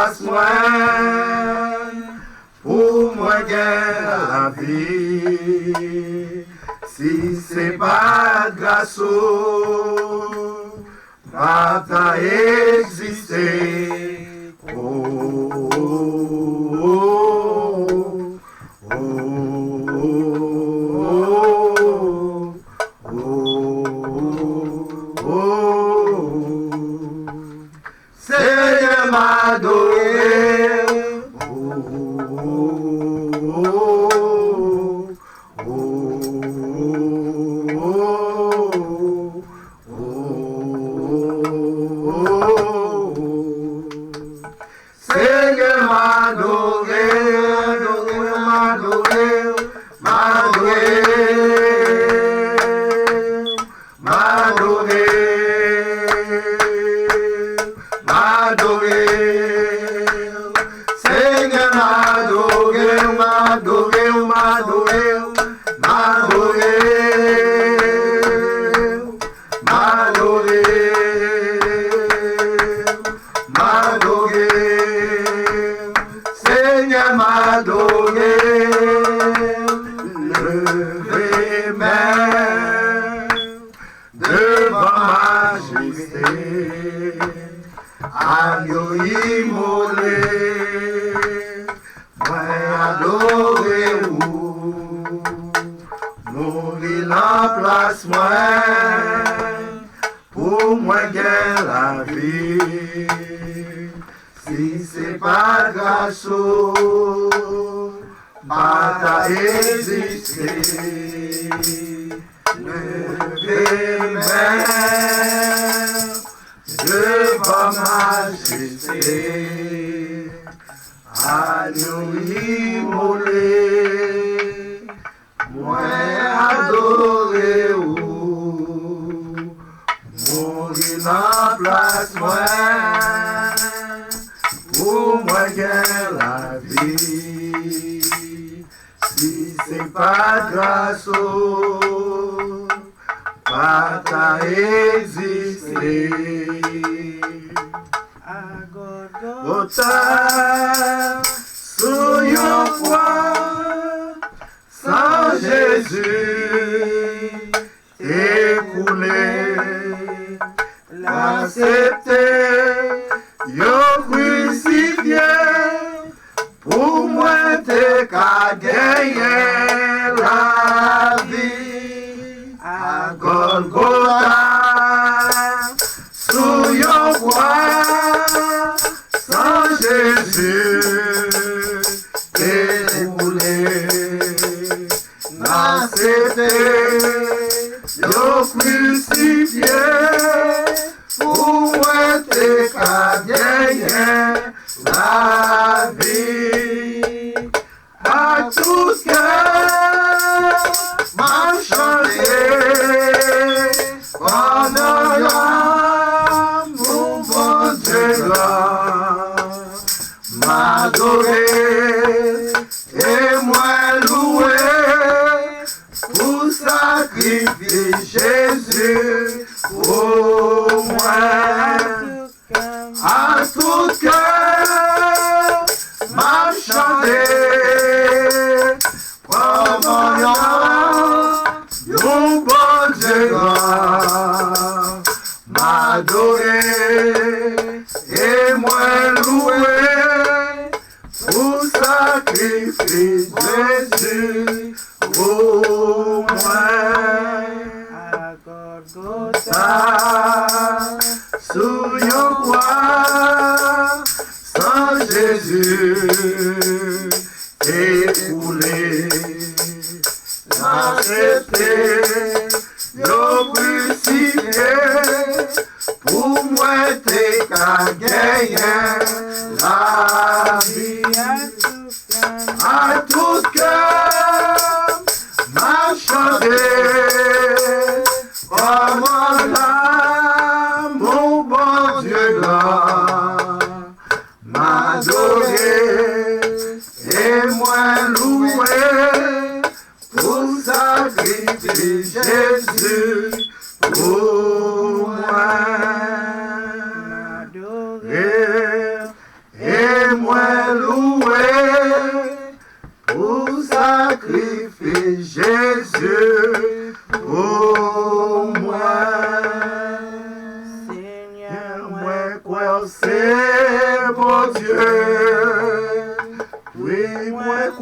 place moi, pour moi gagner la vie. Si c'est pas grâce au pas ta existé. Oh, oh, oh, oh, oh, oh. Seigneur m'a adoré.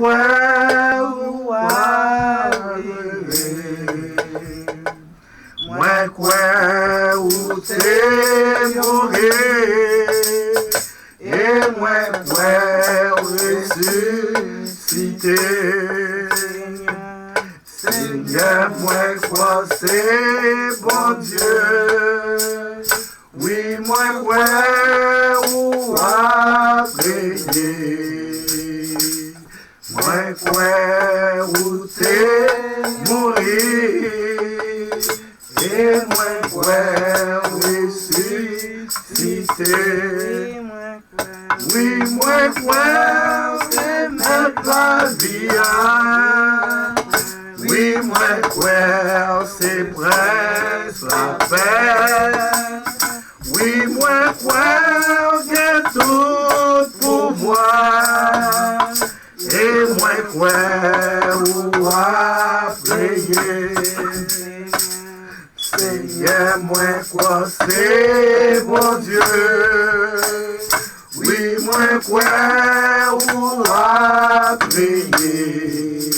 crois ou moi crois où t'es mourir et moi crois ressusciter. Seigneur, moi crois c'est bon Dieu. Oui, moi crois ou à prier. Moi crois où t'es mourir et moi crois ressusciter. Oui, moi crois c'est mettre la vie. Oui, moi crois c'est presque la paix. Oui, moi crois que tout pouvoir. Et moi crois ou à prier. Seigneur, moi crois c'est bon Dieu. Oui, moi crois ou à prier.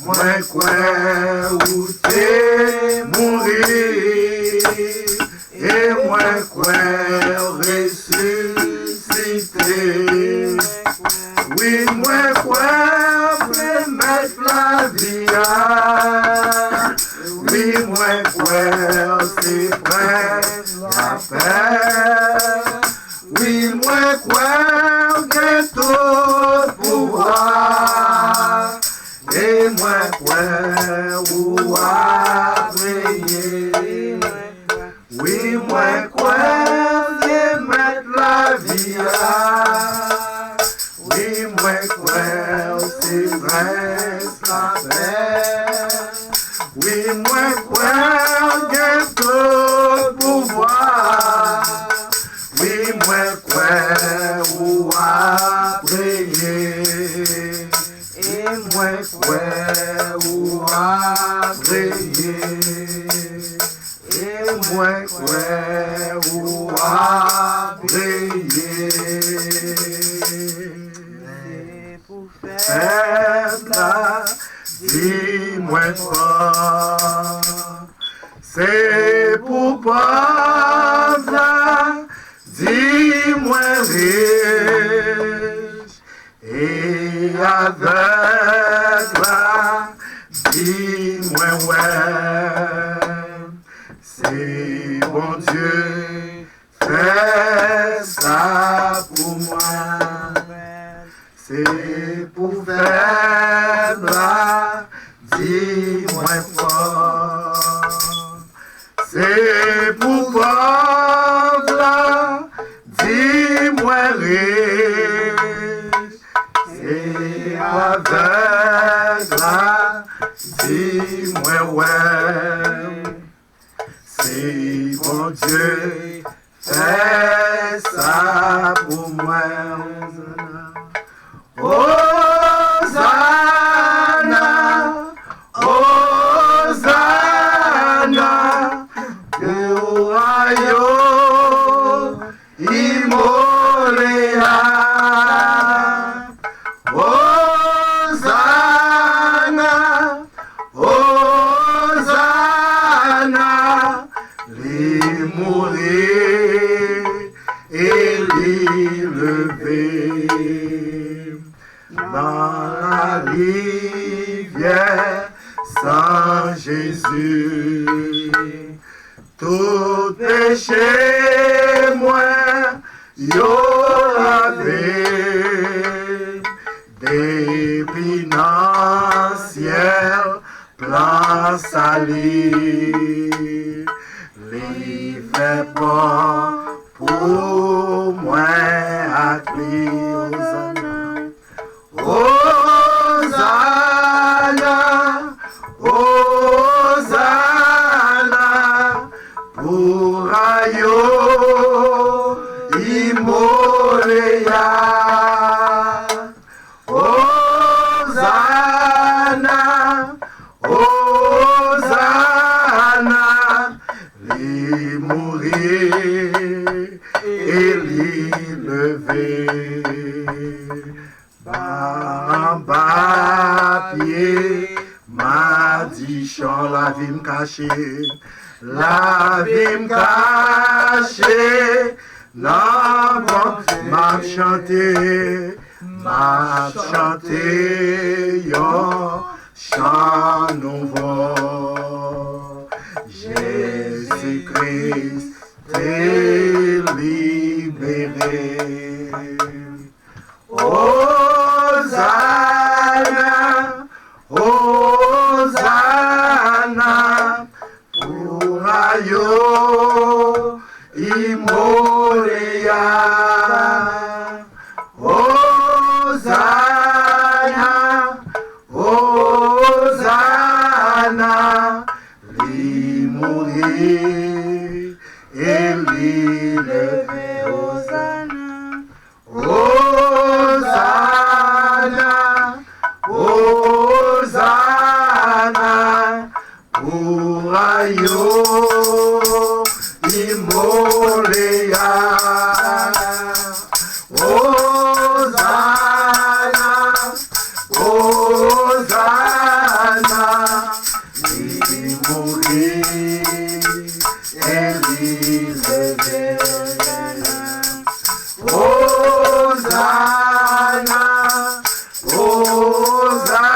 Moi crois où t'es mourir. Et moi crois ressusciter. Oui, moi crois mettre la vie. Oui, moi crois c'est presque la paix. Oui, moi crois que tout pouvoir. Et moi crois ou à prier. Oui, moi crois c'est mettre la vie. Oui, moi crois c'est presque la paix. Oui, moi crois que tout pouvoir. Oui, moi crois ou à prier. Et moi crois ou à prier. Et moi crois ou à prier. Faible, dis-moi fort. C'est pour pauvre, dis-moi riche. Et aveugle, dis-moi ouais. C'est bon Dieu, fais ça pour moi. C'est pour faible, dis-moi fort. C'est pour pauvre, dis-moi riche. C'est aveugle, dis-moi ouais. C'est bon Dieu, fais ça pour moi. Hosanna, Hosanna, que o royaume immoléa. Hosanna, Hosanna, les mourir et les lever. Dans la rivière sans Jésus, tout péché moi yo lavé. Depuis dans ciel plein sali, les fait bon pour moi à Hosanna, Hosanna, pour ayo immoléa. Hosanna, Hosanna, les mourir et les lever. pied, m'a dit chant la vie me caché, la vie me caché, non, m'a chanté, yon chant nouveau. Jésus-Christ t'est libéré. Hosanna, Hosanna, pour ayo imoléa. Hosanna, Hosanna, li mourir et li lever. Hosanna, Hosanna, Hosanna, pour ayo imoléa. Hosanna, Hosanna, li mourir et li lever. Hosanna, Hosanna,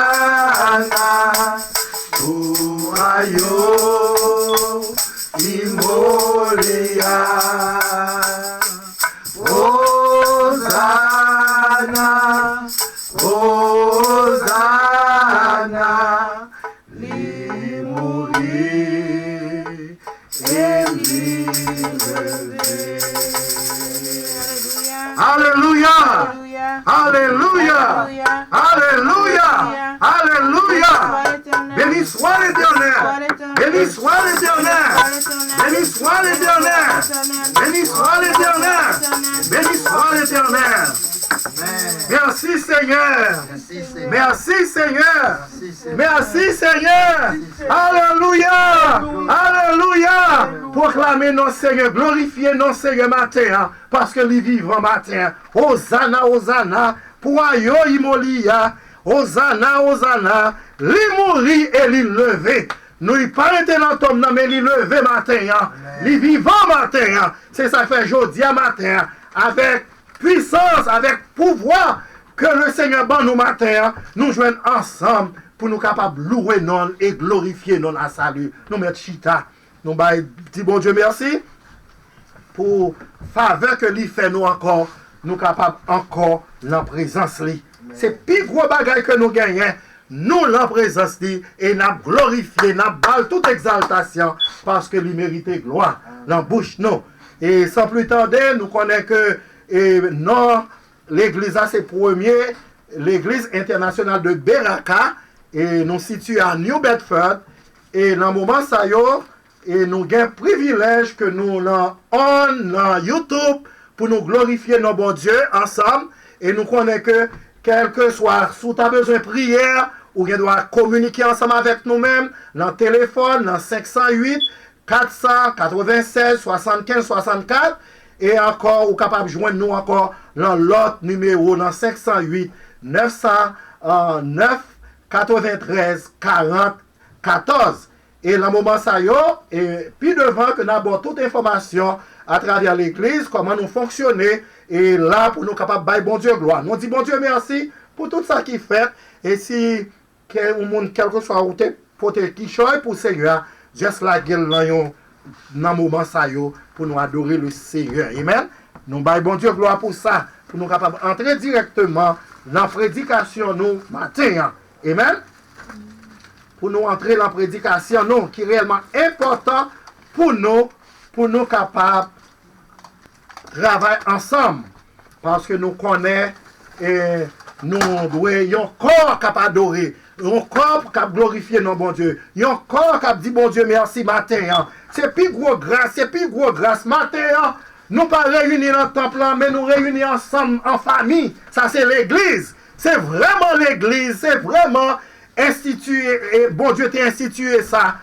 pour ayo imoléa. Hosanna, Hosanna, li mourir et li lever. Alléluia, Alléluia, Alléluia, Alléluia. Béni soit l'Éternel, béni soit l'Éternel, béni soit l'Éternel, béni soit l'Éternel, béni soit l'Éternel. Merci Seigneur, merci Seigneur, merci Seigneur. Alléluia, Alléluia. Proclamez non Seigneur, glorifiez non Seigneur matin, parce que les vivants matin. Hosanna, Hosanna, pour ayo imolia. Hosanna, Hosanna, li mouri et li levé. Nous y pas été dans ton nom, mais li levé matin, li vivant matin. C'est ça fait aujourd'hui matin, avec puissance, avec pouvoir que le Seigneur ban nous matin, nous joignons ensemble pour nous capables de louer non et glorifier non à salut. Nous mettons chita. Nous disons bon Dieu merci pour faveur que lui fait nous encore, nous capables encore la présence lui. C'est plus gros bagage que nous gagnons. Nous la présence lui et nous glorifié, nous balle toute exaltation parce que lui mérite gloire. Dans bouche nous. Et sans plus tarder, nous connaissons que non, l'église c'est premier, l'église internationale de Beraka, et nous situons à New Bedford. Et dans le moment ça et nous avons un privilège que nous avons en YouTube pour nous glorifier nos bons dieux ensemble. Et nous connaissons que quel que soit, si tu as besoin de prière, ou tu dois communiquer ensemble avec nous-mêmes, dans le téléphone, dans 508 496 75 64. Et encore, ou capable de joindre nous encore dans l'autre numéro, dans 508 909 93 40 14. Et dans le moment ça et puis devant que nous avons toute information à travers l'église, comment nous fonctionner, et là pour nous capables de bailler bon Dieu gloire. Nous disons bon Dieu merci pour tout ça qui fait. Et si quel que soit où tu pour te quichoyer pour le Seigneur, juste la gueule dans le moment ça pour nous adorer le Seigneur. Amen. Nous baillons bon Dieu gloire pour ça, pour nous capables d'entrer directement dans la prédication nous matin. Amen. Pour nous entrer dans la prédication nous, qui est réellement important pour nous capables de travailler ensemble. Parce que nous connaissons et nous devons un corps capable d'adorer, un corps capable de glorifier nos bon Dieu, un corps capable de dire bon Dieu merci matin. C'est plus gros grâce, matin. Nous pas réunis dans le temple, mais nous réunis ensemble en famille. Ça c'est l'église. C'est vraiment l'église, c'est vraiment institué, et bon Dieu t'a institué ça.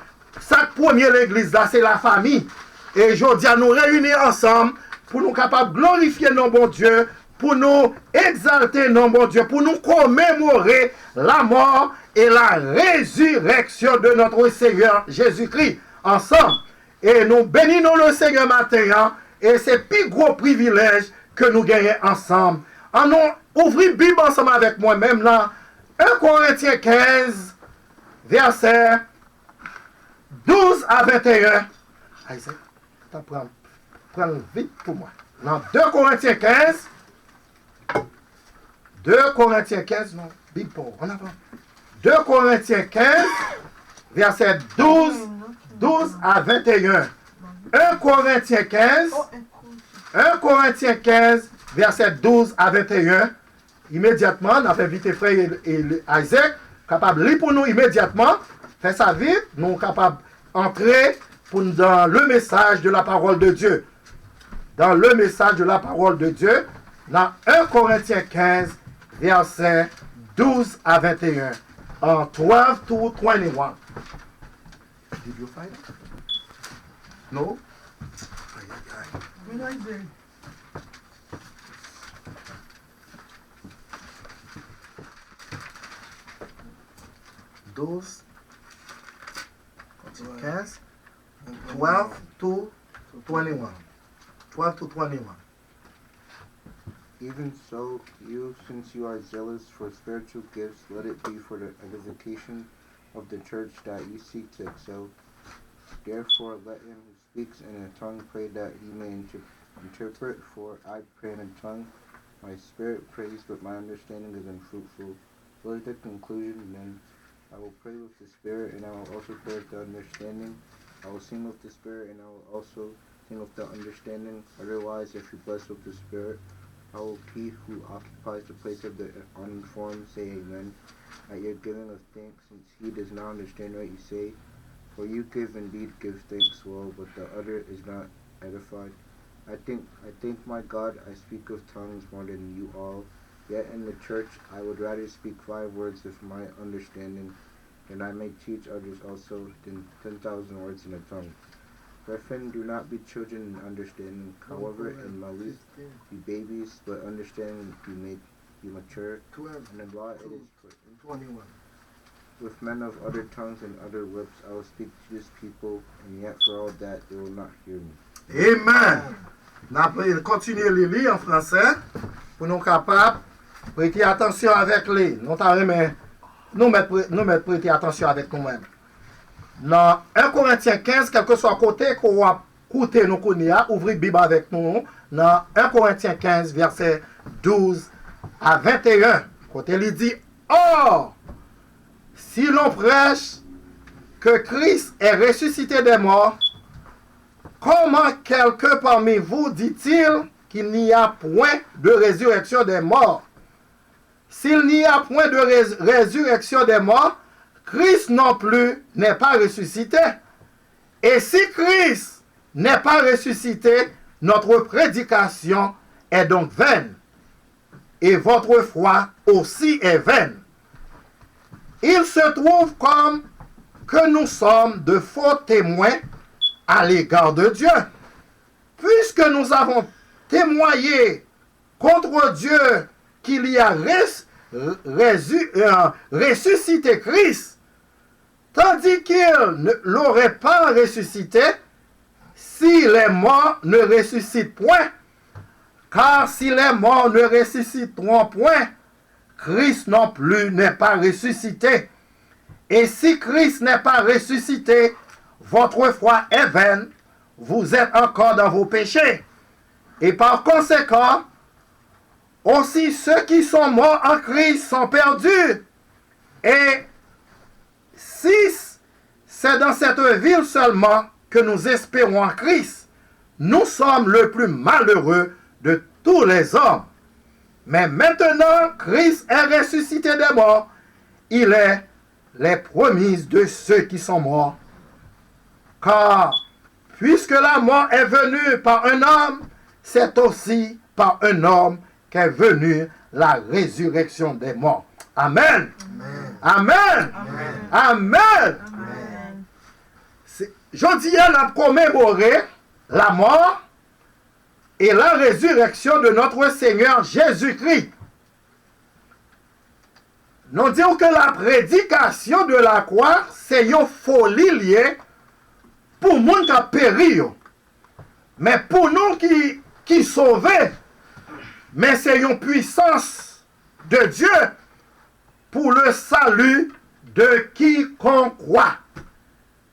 Chaque première l'église là, c'est la famille. Et aujourd'hui, nous réunir ensemble pour nous capables de glorifier nos bon Dieu pour nous exalter non bon Dieu, pour nous commémorer la mort et la résurrection de notre Seigneur Jésus-Christ ensemble. Et nous bénissons le Seigneur matin, et c'est le plus gros privilège que nous gagnons ensemble. En nous ouvrons la Bible ensemble avec moi-même là, 1 Corinthiens 15, verset 12 à 21. Isaac, prends vite pour moi. Dans 2 Corinthiens 15, 2 Corinthiens 15, non, Bible pour, on avant. 2 Corinthiens 15, verset 12 à 21. 1 Corinthiens 15, 1 Corinthiens 15, verset 12 à 21. Immédiatement, on a fait vite frère et Isaac, capable de lire pour nous immédiatement. Fait ça vite, nous sommes capables d'entrer dans le message de la parole de Dieu. Dans le message de la parole de Dieu, dans 1 Corinthiens 15, verset 12 à 21. En 12 to 21. Did you find it? No? Aïe, aïe, aïe. 12, 15, 12 to 21. 12 to 21. Even so, you, since you are zealous for spiritual gifts, let it be for the edification of the church that you seek to excel. Therefore, let him who speaks in a tongue pray that he may interpret, for I pray in a tongue. My spirit prays, but my understanding is unfruitful. What is the conclusion then? I will pray with the spirit, and I will also pray with the understanding. I will sing with the spirit, and I will also sing with the understanding. Otherwise, if you bless with the spirit, how will he who occupies the place of the uninformed say amen at your giving of thanks, since he does not understand what you say? For you indeed give thanks well, but the other is not edified. I thank my God, I speak with tongues more than you all. Yet in the church I would rather speak 5 words with my understanding, and I may teach others also, than 10,000 words in a tongue. Brethren, do not be children in understanding. However, in malice, be babies, but understanding be mature. 12, and in law it is 21. With men of other tongues and other lips I will speak to this people, and yet for all that they will not hear me. Amen. Nous continuons à lire en français pour nous capables de prêter attention avec lui. Nous mettre prêter attention avec nous-mêmes. Dans 1 Corinthiens 15, quel que soit le côté qu'on va écouter, nous connaissons, ouvrez la Bible avec nous. Dans 1 Corinthiens 15, verset 12 à 21. Côté il dit, or, si l'on prêche que Christ est ressuscité des morts, comment quelqu'un parmi vous dit-il qu'il n'y a point de résurrection des morts? S'il n'y a point de résurrection des morts, Christ non plus n'est pas ressuscité. Et si Christ n'est pas ressuscité, notre prédication est donc vaine. Et votre foi aussi est vaine. Il se trouve comme que nous sommes de faux témoins à l'égard de Dieu. Puisque nous avons témoigné contre Dieu qu'il y a ressuscité Christ, tandis qu'il ne l'aurait pas ressuscité, si les morts ne ressuscitent point. Car si les morts ne ressusciteront point, Christ non plus n'est pas ressuscité. Et si Christ n'est pas ressuscité, votre foi est vaine, vous êtes encore dans vos péchés. Et par conséquent, aussi ceux qui sont morts en Christ sont perdus. Et si c'est dans cette ville seulement que nous espérons en Christ, nous sommes le plus malheureux de tous les hommes. Mais maintenant, Christ est ressuscité des morts. Il est les prémices de ceux qui sont morts. Car, puisque la mort est venue par un homme, c'est aussi par un homme qu'est venue la résurrection des morts. Amen. Amen. Amen. Amen. Amen. Je dis, on a commémoré la mort et la résurrection de notre Seigneur Jésus-Christ. Nous disons que la prédication de la croix, c'est une folie liée pour les gens qui ont péri. Mais pour nous qui sauvés, mais c'est une puissance de Dieu pour le salut de quiconque croit.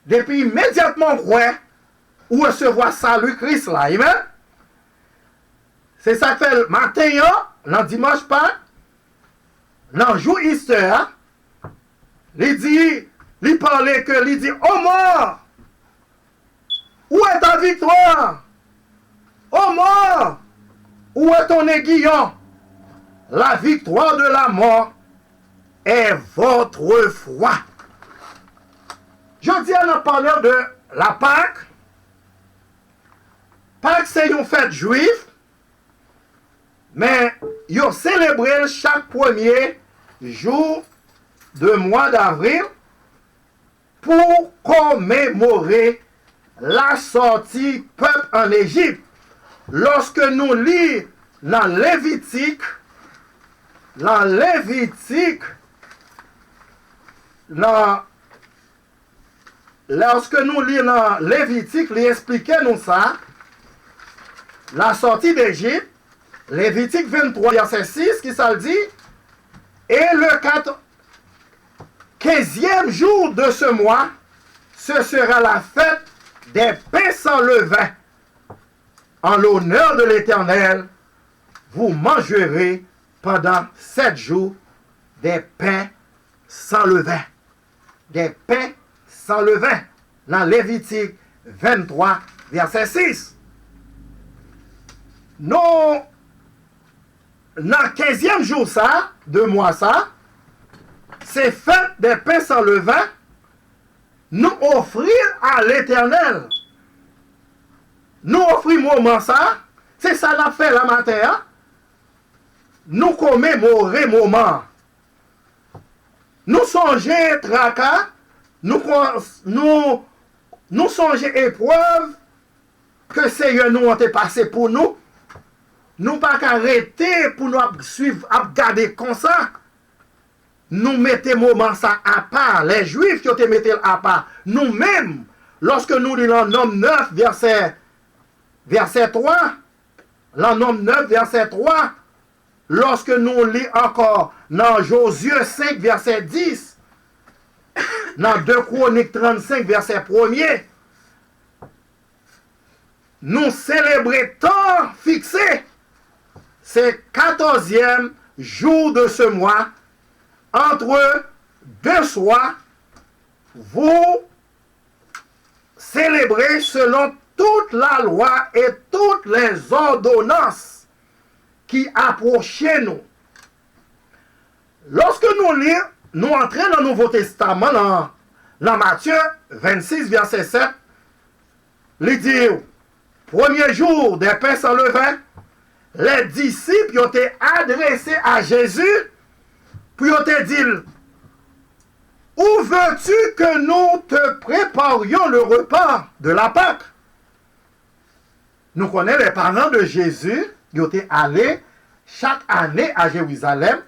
Depuis immédiatement croire ou recevoir salut Christ là. Amen. C'est ça que fait le matin, le dimanche Pâques, dans le jour Easter, il parlait que, il dit, oh mort, où est ta victoire? Oh mort, où est ton aiguillon? La victoire de la mort est votre foi. Je dis en parlant de la Pâque. Pâques, c'est une fête juive, mais ils célèbrent chaque premier jour de mois d'avril pour commémorer la sortie peuple en Égypte. Lorsque nous lisons dans Lévitique, lorsque nous lisons dans Lévitique, il explique nous ça, la sortie d'Égypte, Lévitique 23, verset 6, qui ça le dit, et le 15e jour de ce mois, ce sera la fête des pains sans levain. En l'honneur de l'Éternel, vous mangerez pendant 7 jours des pains sans levain. Des pains sans levain. Dans Lévitique 23, verset 6. Nous, dans le 15e jour ça, de mois ça, c'est fête des pains sans levain, nous offrir à l'Éternel. Nous offrir moment ça, c'est ça la fait la matin, hein? Nous commémorer moment. Nous songer tracas, nous songer épreuve que Seigneur nous ont passé pour nous. Nous pas arrêter pour nous suivre, à garder comme ça. Nous mettons moment ça à part. Les Juifs qui ont mis à part. Nous-mêmes, lorsque nous lisons Nom 9, verset 3, dans Nom 9, verset 3, lorsque nous lisons encore dans Josué 5, verset 10, dans 2 Chroniques 35, verset 1er, nous célébrons temps fixé. C'est 14e jour de ce mois, entre 2 soirs, vous célébrez selon toute la loi et toutes les ordonnances qui approchaient nous. Lorsque nous entrons dans le Nouveau Testament, dans Matthieu 26, verset 7, il dit, premier jour des pains sans levain, les disciples ont été adressés à Jésus, puis ont été dit, où veux-tu que nous te préparions le repas de la Pâque? Nous connaissons les parents de Jésus, ils ont été allés chaque année à Jérusalem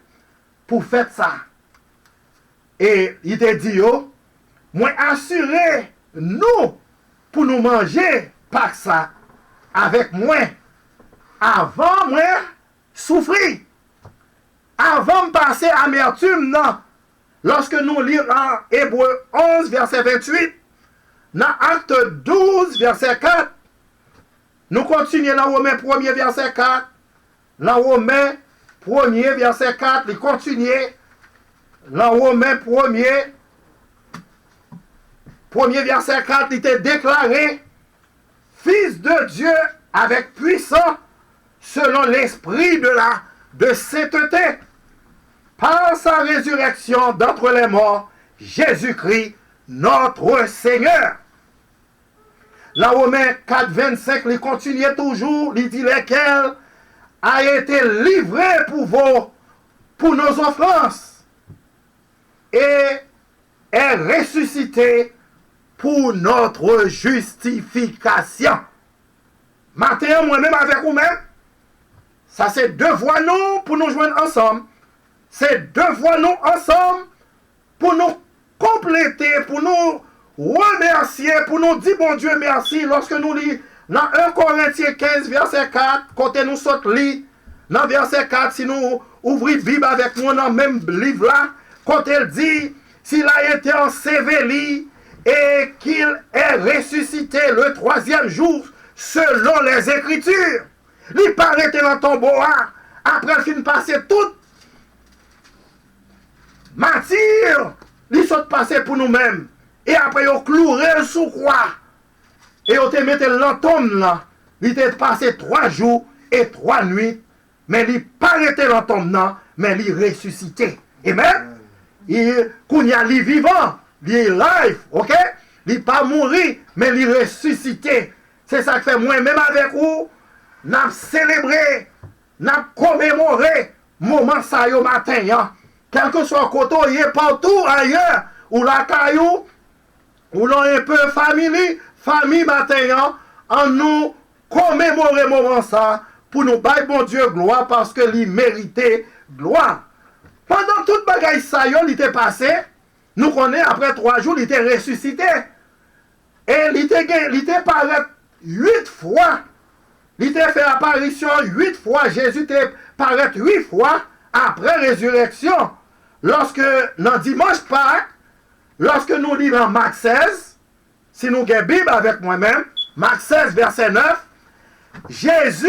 pour faire ça. Et il te dit, moi assurez nous pour nous manger Pâque ça avec moi. Avant moi souffrir. Avant de passer amertume, non. Lorsque nous lisons en Hébreu 11, verset 28, dans Acte 12, verset 4, nous continuons dans Romains 1er, verset 4, dans Romains 1er, verset 4, il continue, dans Romains 1er, verset 4, il était déclaré Fils de Dieu avec puissance, selon l'esprit de sainteté, par sa résurrection d'entre les morts, Jésus-Christ, notre Seigneur. Dans Romains 4, 25, il continue toujours, il dit lesquels a été livré pour nos offenses et est ressuscité pour notre justification. Matin, moi-même avec vous-même, ça c'est devoir nous pour nous joindre ensemble. C'est devoir nous ensemble pour nous compléter, pour nous remercier, pour nous dire bon Dieu merci lorsque nous lisons dans 1 Corinthiens 15, verset 4, côté nous saute lit, dans verset 4, si nous ouvrons la Bible avec nous dans le même livre là, quand elle dit, s'il a été enseveli et qu'il est ressuscité le 3e jour, selon les Écritures, il paraît dans le tombeau, après il finit passer toute matière, il saute passer pour nous-mêmes. Et après, il cloué sous croix. Et il te mis l'entombe là. Il était passé 3 jours et 3 nuits. Mais il paraît dans l'entombe là, mais il ressuscité. Amen. Il est vivant. Il est live. Ok? Il n'est pas mort, mais il est ressuscité. C'est ça que fait moi-même avec vous. Nous avons célébré, nous avons commémoré le moment ça au matin. Hein? Quel que soit le côté, il est partout ailleurs. Ou la caillou, ou l'on un peu famille matin, en nous commémorer le moment ça, pour nous bailler bon Dieu gloire, parce que lui méritait gloire. Pendant toute bagaille ça, il était passé, nous connaissons, après 3 jours, il était ressuscité. Et il était paru 8 fois. Il était fait apparition 8 fois. Jésus était paru 8 fois après résurrection. Lorsque, dans dimanche Pâques, lorsque nous lisons Marc 16, si nous avons la Bible avec moi-même, Marc 16, verset 9, Jésus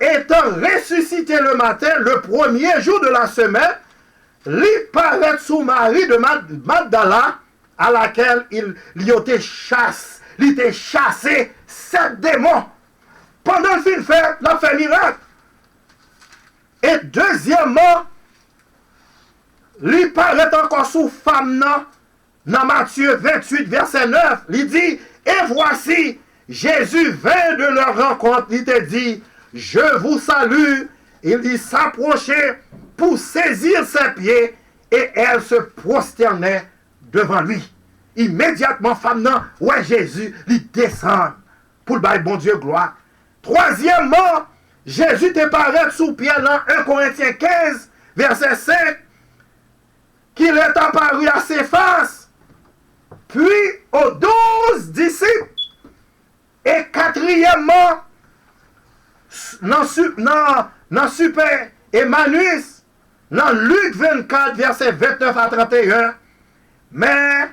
étant ressuscité le matin, le premier jour de la semaine, lui paraît sous Marie de Magdala, à laquelle il était chassé 7 démons. Pendant le film fait, il a fait miracle. Et deuxièmement, lui paraît encore sous femme dans Matthieu 28, verset 9. Il dit, et voici, Jésus vint de leur rencontre. Il te dit, je vous salue. Il dit s'approcher pour saisir ses pieds et elle se prosternait devant lui. Immédiatement, femme ouais, Jésus, il descend pour le bail bon Dieu gloire. Troisièmement, Jésus te paraît sous Pierre dans 1 Corinthiens 15, verset 5, qu'il est apparu à ses faces, puis aux 12 disciples. Et quatrièmement, dans Super Emmanuus, dans Luc 24, verset 29 à 31, mais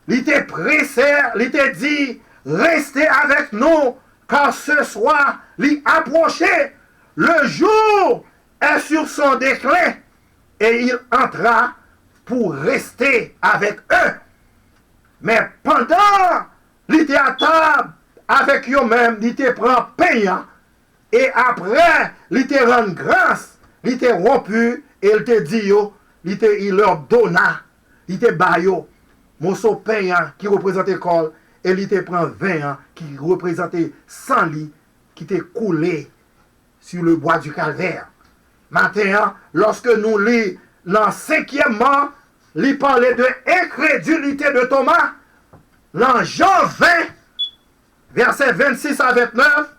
il était pressé, il était dit, restez avec nous, car ce soir, il approchait, le jour est sur son déclin, et il entra pour rester avec eux. Mais pendant, il était à table avec eux-mêmes, il était prend payant, et après, il était rend grâce, il était rompu, et il était dit, il leur donna, il était baillot, morceau payant qui représentait l'école, et il était prend 20 ans qui représentait 100 lits qui était coulé sur le bois du calvaire. Maintenant, lorsque nous lisons dans 5e, il parlait de incrédulité de Thomas, dans Jean 20, verset 26 à 29,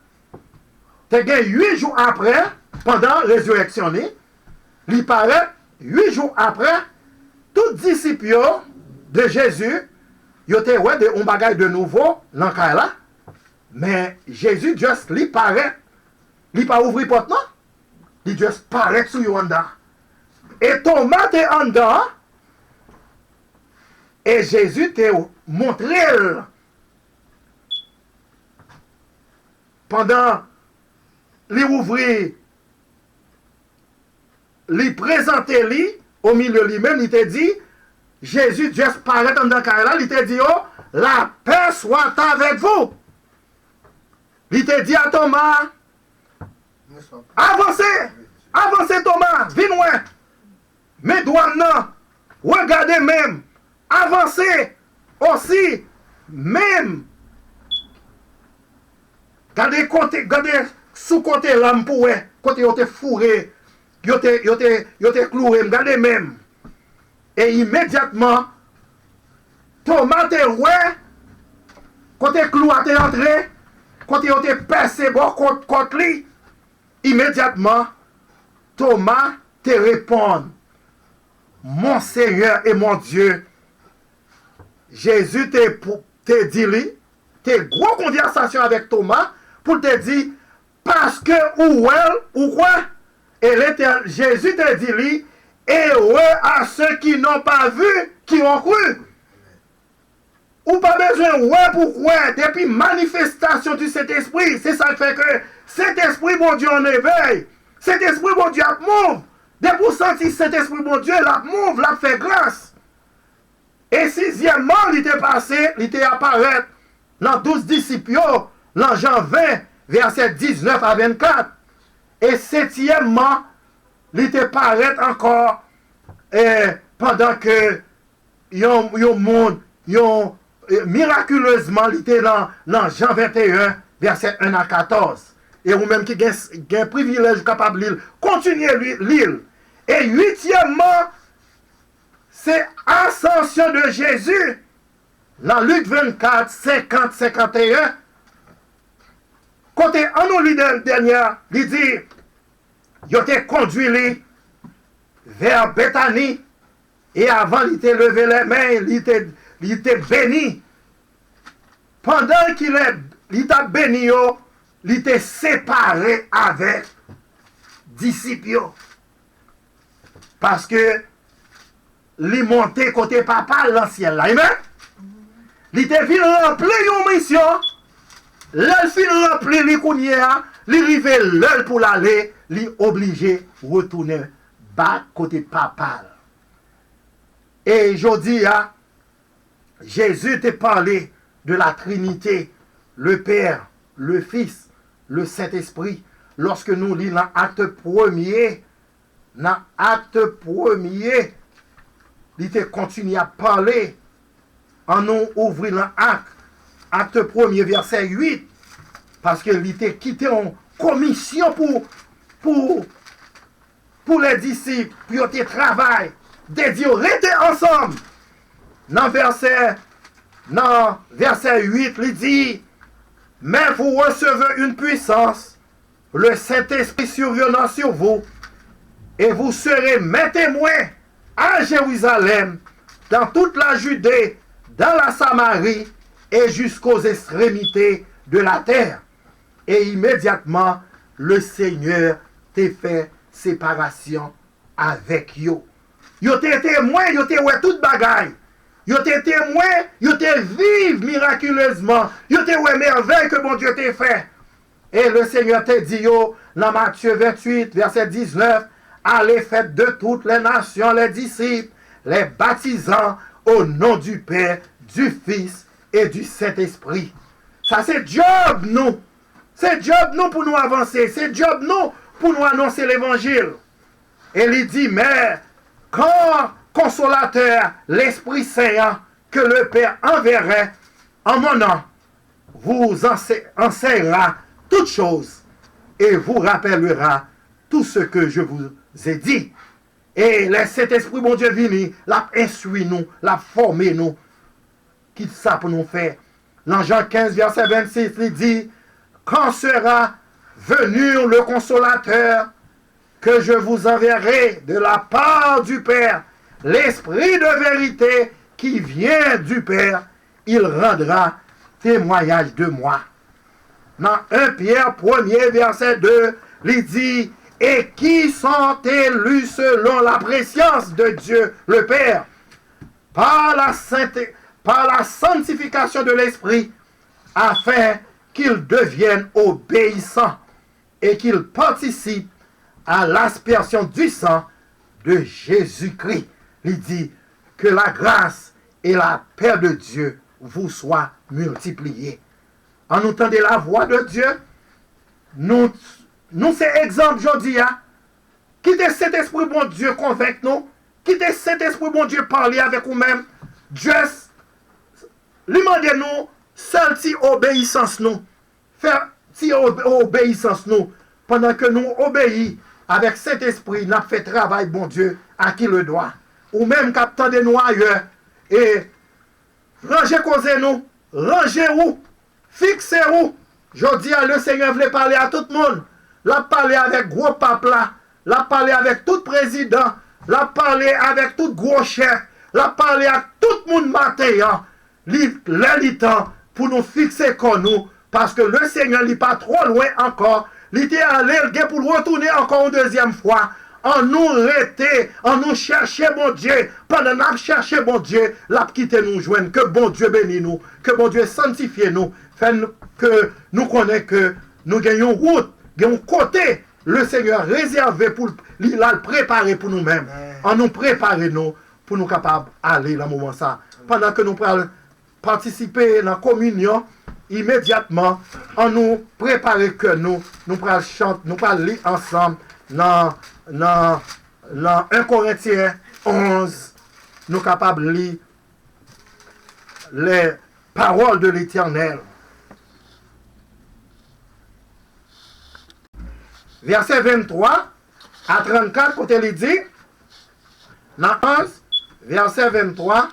tu as 8 jours après, pendant la résurrection, il paraît 8 jours après, tous les disciples de Jésus, ils étaient un bagage de nouveau dans le cas là, mais Jésus juste lui paraît, il pas ouvrir porte non, il juste paraît sur eux en dedans. Et Thomas est en dedans, et Jésus t'a montré pendant les ouvrir, les présenter lui au milieu lui-même, il t'a dit, Jésus juste paraît dans le cas là, il t'a dit, oh, la paix soit avec vous. Il t'a dit à Thomas, avancez Thomas, viens loin. Mes doigts non, regardez même, avancez aussi, même. Gardez sous côté l'âme pour côté yo te fourré, yo te cloué, regardez même. Et immédiatement, Thomas te ouais, côté clou a te entré, quand il a percé contre lui, immédiatement, Thomas te répond, mon Seigneur et mon Dieu. Jésus te dit lui, te gros conversation avec Thomas pour te dire, parce que ou quoi? Et Jésus te dit lui, heureux à ceux qui n'ont pas vu, qui ont cru. Ou pas besoin, ouais, pourquoi? Depuis manifestation du Saint-Esprit, c'est ça qui fait que cet esprit, mon Dieu, en éveil. Cet esprit, mon Dieu, a move. Dès pour sentir cet esprit, mon Dieu, la move, la fait grâce. Et sixièmement, il était passé, il était apparaître dans 12 disciples, dans Jean 20, verset 19 à 24. Et septièmement, il était paraître encore pendant que yon monde, miraculeusement, il était dans Jean 21, verset 1 à 14. Et ou même qui a un privilège capable de continuer l'île. Et huitièmement, c'est ascension de Jésus. Dans Luc 24, 50, 51. Côté en nous lit dernière, il dit, il était conduit vers Bethanie. Et avant, il était levé les mains, il était béni. Pendant qu'il était béni, il était séparé avec disciples. Parce que il montait côté papa dans le ciel là. Amen. Il était venu remplir une mission. L'el fin remplir les kounia, il arrivait l'heure pour l'aller, il obligé retourner bas côté papa. Et aujourd'hui, Jésus t'a parlé de la Trinité, le Père, le Fils, le Saint-Esprit. Lorsque nous lisons l'acte premier, il te continue à parler en nous ouvrant l'acte premier, verset 8, parce qu'il était quitté en commission pour les disciples, puis il travail, dédié, rester ensemble. Dans verset 8, il dit, mais vous recevez une puissance, le Saint-Esprit survenant sur vous, et vous serez mes témoins à Jérusalem, dans toute la Judée, dans la Samarie, et jusqu'aux extrémités de la terre. Et immédiatement, le Seigneur t'a fait séparation avec yo. Yo t'es témoin, yo t'es ouais toute bagaille. Yo t'es témoin, yo t'es vive miraculeusement. Yo t'es ouais merveille que mon Dieu t'a fait. Et le Seigneur t'a dit yo, dans Matthieu 28, verset 19, allez faites de toutes les nations les disciples, les baptisant au nom du Père, du Fils et du Saint-Esprit. Ça c'est job nous. C'est job nous pour nous avancer. C'est job nous pour nous annoncer l'évangile. Et il dit, mais quand consolateur, l'Esprit Saint que le Père enverrait en mon nom, vous enseignera toutes choses et vous rappellera tout ce que je vous ai dit. Et cet esprit, mon Dieu, vini, l'a instruit nous, l'a formé nous. Qu'il ça pour nous faire. Dans Jean 15, verset 26, il dit, quand sera venu le consolateur que je vous enverrai de la part du Père, l'Esprit de vérité qui vient du Père, il rendra témoignage de moi. Dans 1 Pierre 1er, verset 2, il dit, et qui sont élus selon la préscience de Dieu le Père, par la sanctification de l'Esprit, afin qu'ils deviennent obéissants et qu'ils participent à l'aspersion du sang de Jésus-Christ. Il dit que la grâce et la paix de Dieu vous soient multipliées. En nous entendant la voix de Dieu, nous c'est exemple aujourd'hui. Quittez cet esprit bon Dieu convainc nous. Quittez cet esprit bon Dieu parler avec nous-mêmes. Dieu, lui demande nous, seul si obéissance nous. Faire si obéissance nous. Pendant que nous obéissons avec cet esprit, nous fait travail bon Dieu à qui le doit. Ou même captant de nous ailleurs. Et rangez causez nous. Rangez où. Fixez où. Je dis à le Seigneur voulait parler à tout le monde. L'a parlé avec gros papa, l'a parlé avec tout président, l'a parlé avec tout gros chef, l'a parlé à tout le monde matin, l'élitant pour nous fixer comme nous, parce que le Seigneur n'est pas trop loin encore. Il était allé pour retourner encore une deuxième fois. En nous arrêter, en nous chercher, mon Dieu. Pendant que nous cherchons, mon Dieu, l'a quitté nous joindre. Que bon Dieu bénisse nous. Que bon Dieu sanctifie nous. Fait que nous connaissons que nous gagnons route, gagnons côté. Le Seigneur réservé pour il a préparé pour nous-mêmes. En nous préparer nous pour nous capables d'aller dans le moment ça. Pendant que nous pourrons participer dans la communion, immédiatement, en nous préparer que nous pourrons chanter, nous pourrons lire ensemble dans 1 Corinthiens 11, nous sommes capables de lire les paroles de l'Éternel. Verset 23 à 34, côté il dit, dans 11, verset 23